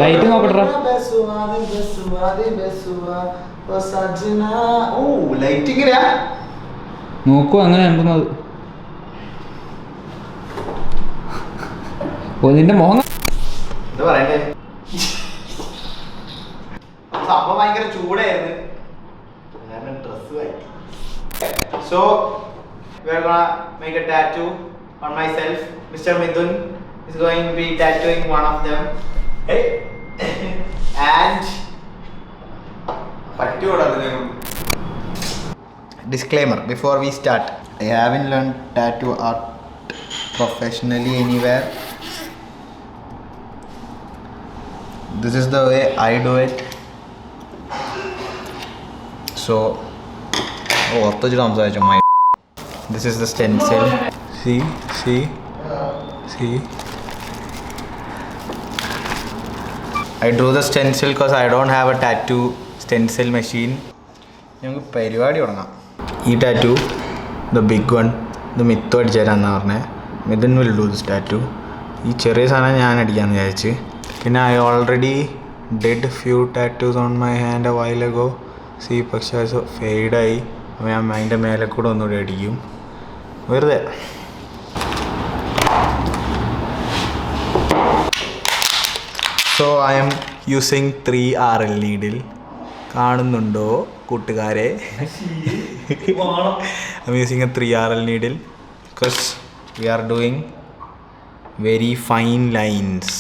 Light നോക്കട്ടെ. Light ഇങ്ങനെയാ നോക്കൂ അങ്ങനെ ഉണ്ടെന്നത്. നിന്റെ മോഹം എന്താ പറയണ്ടേ? സംഭവം ഭയങ്കര ചൂടായിരുന്നു. So we are gonna make a tattoo on myself. Mr. Midun is going to be tattooing one of them. Hey. And disclaimer before we start, I haven't learned tattoo art professionally anywhere. This is the way I do it. So this is the stencil. See. I drew the stencil because I don't have a tattoo stencil machine. ഞങ്ങൾക്ക് പരിപാടി തുടങ്ങാം. ഈ tattoo the big one ഇത് മിത്തു അടിച്ചു തരാമെന്ന് പറഞ്ഞത്. Mithun will do this tattoo. ഈ ചെറിയ സാധനം ഞാൻ അടിക്കാമെന്ന് വിചാരിച്ച്. പിന്നെ I already did few tattoos on my hand A while ago. C പക്ഷേ അത് ഫെയ്ഡായി. അപ്പോൾ ഞാൻ അതിൻ്റെ മേലെ കൂടെ ഒന്നുകൂടി അടിക്കും വെറുതെ. So I M using 3RL needle. കാണുന്നുണ്ടോ കൂട്ടുകാരെ? I M using A 3RL needle because we are doing very fine lines.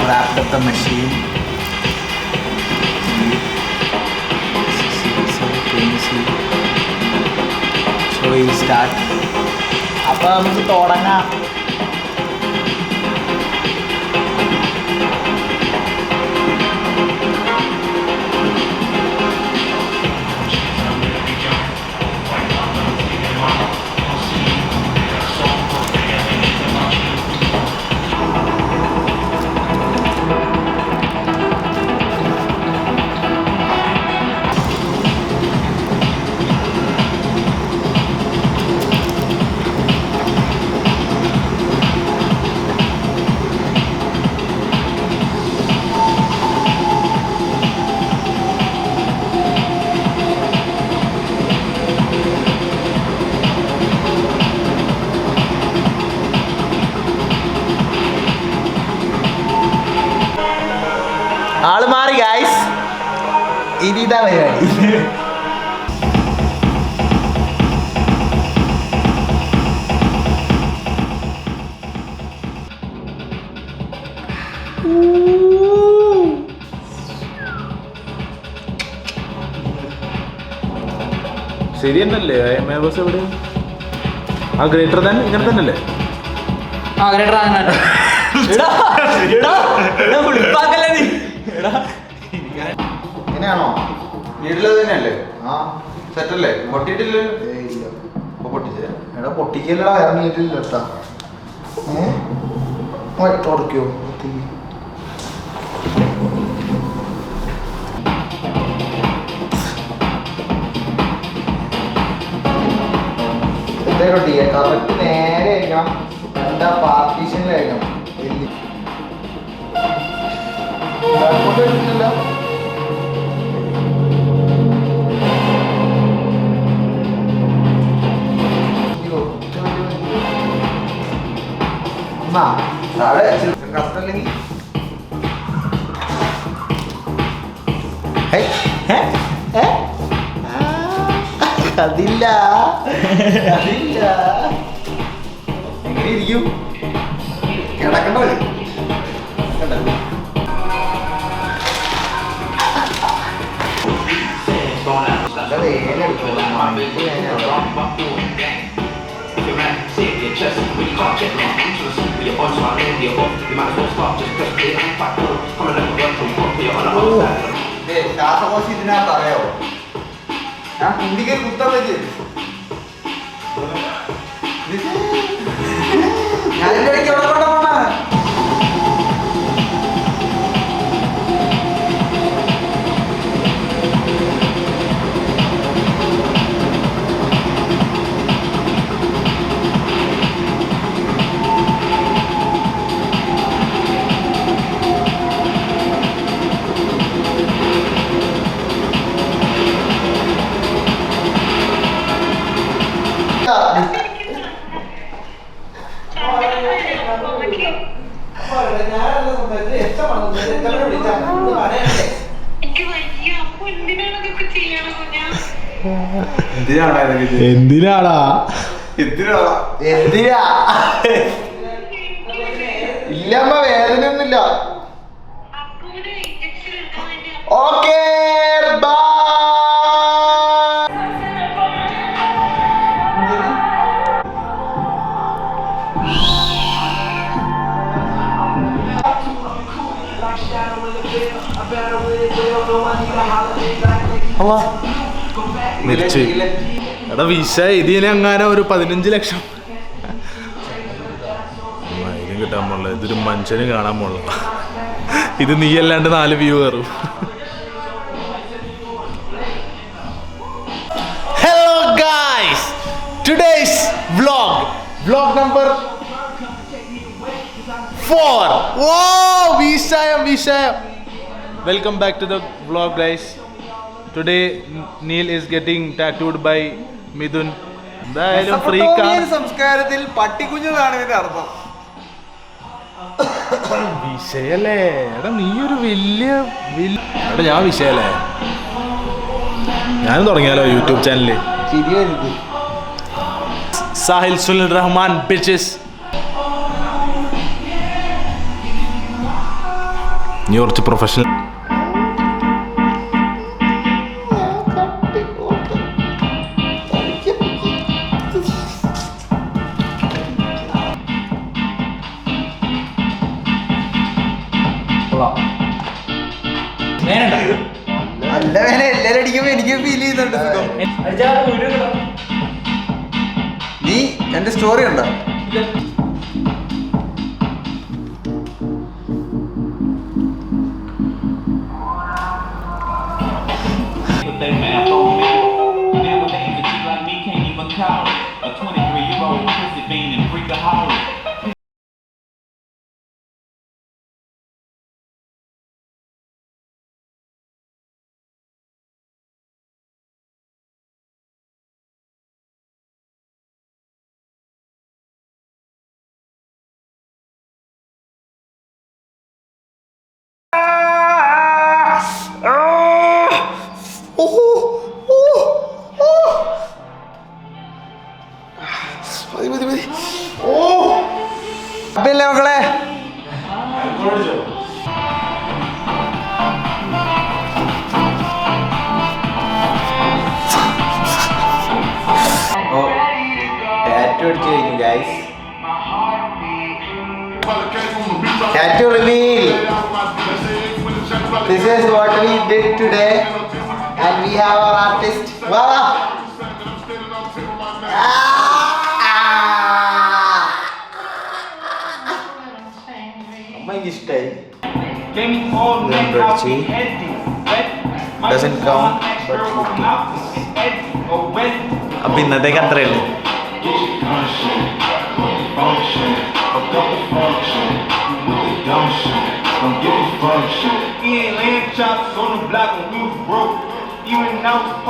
Wrapped up the machine. So we start. അപ്പോൾ നമുക്ക് തുടങ്ങാം. ആള് മാറി ഗൈസ്. ഇതാ പരിപാടി. ശരി തന്നെയല്ലേ? ബസ് എവിടെ? ആ ഗ്രേറ്റർ ദാൻ ഇങ്ങനെ തന്നെയല്ലേ? ആ ഗ്രേറ്റർ ഇങ്ങനെയാണോ? വീട്ടിലത് തന്നെയല്ലേ? ആ സെറ്റല്ലേ? പൊട്ടിയിട്ടില്ലല്ലോ? പൊട്ടിച്ചേ എടാ പൊട്ടിക്കല്ലടാ. ഇറങ്ങിയിട്ടില്ല കേട്ടാ. തുടക്കോ കറക്റ്റ് നേരെ കഴിക്കണം. എന്താ പാർട്ടീഷനിൽ കഴിക്കണം. ില്ല കഷ്ടല്ലെങ്കിൽ അതില്ല അതില്ല എങ്ങനെ ഇരിക്കും കിടക്കണ്ട ശ്വാസകോശം ഇതിനകത്ത് അറിയാവോ? ഞാൻ കുണ്ടിക്ക് കുത്താൻ പറ്റി ഞാനിന്റെ ഇടയ്ക്ക് എവിടെ കൊണ്ട പോണ എന്തിനാടാ എന്തിനാ ഇല്ലമ്മ വേദനയൊന്നുമില്ല. Okay bye. മരിച്ചു. എടാ വിസ ഇതിന് അങ്ങനെ ഒരു 15 ലക്ഷം ഇതിന് കിട്ടാൻ പോണില്ല. ഇതൊരു മനുഷ്യന് കാണാൻ പോണില്ല. ഇത് നീ അല്ലാണ്ട് 4 വ്യൂ കയറും. Hello guys, today's vlog number 4. വിഷയം. Welcome back to the vlog, guys. Today Neil is getting tattooed by Midun. എന്തായാലും ഫ്രീ സംസ്കാരത്തിൽ പട്ടിക്കുഞ്ഞതാണ് ഇതിന്റെ അർത്ഥം. വിഷയല്ലേ എടാ, നീ ഒരു വലിയ എടാ ഞാൻ വിഷയല്ലേ. ഞാനും തുടങ്ങിയാലോ YouTube channel. Sahil Sunil Rahman bitches. നീ കുറച്ച് പ്രൊഫഷണൽ. നല്ല വേന എല്ലാരും അടിക്കുമ്പോ എനിക്ക് ഫീൽ ചെയ്യുന്നുണ്ട് സുഖം. നീ എന്റെ സ്റ്റോറി ഉണ്ടോ? അപ്പല്ലേ മക്കളെ, ടാറ്റു അടിച്ചു കഴിഞ്ഞു guys. Tattoo reveal. This is what we did today, and we have our artist. Wow! എനിക്കിഷ്ടമായി. Then Reggie doesn't count, but okay. അപ്പം ഇന്നത്തേക്ക് അത്രയേ ഉള്ളൂ. He ain't laying chops on the block when we was broke. Even now.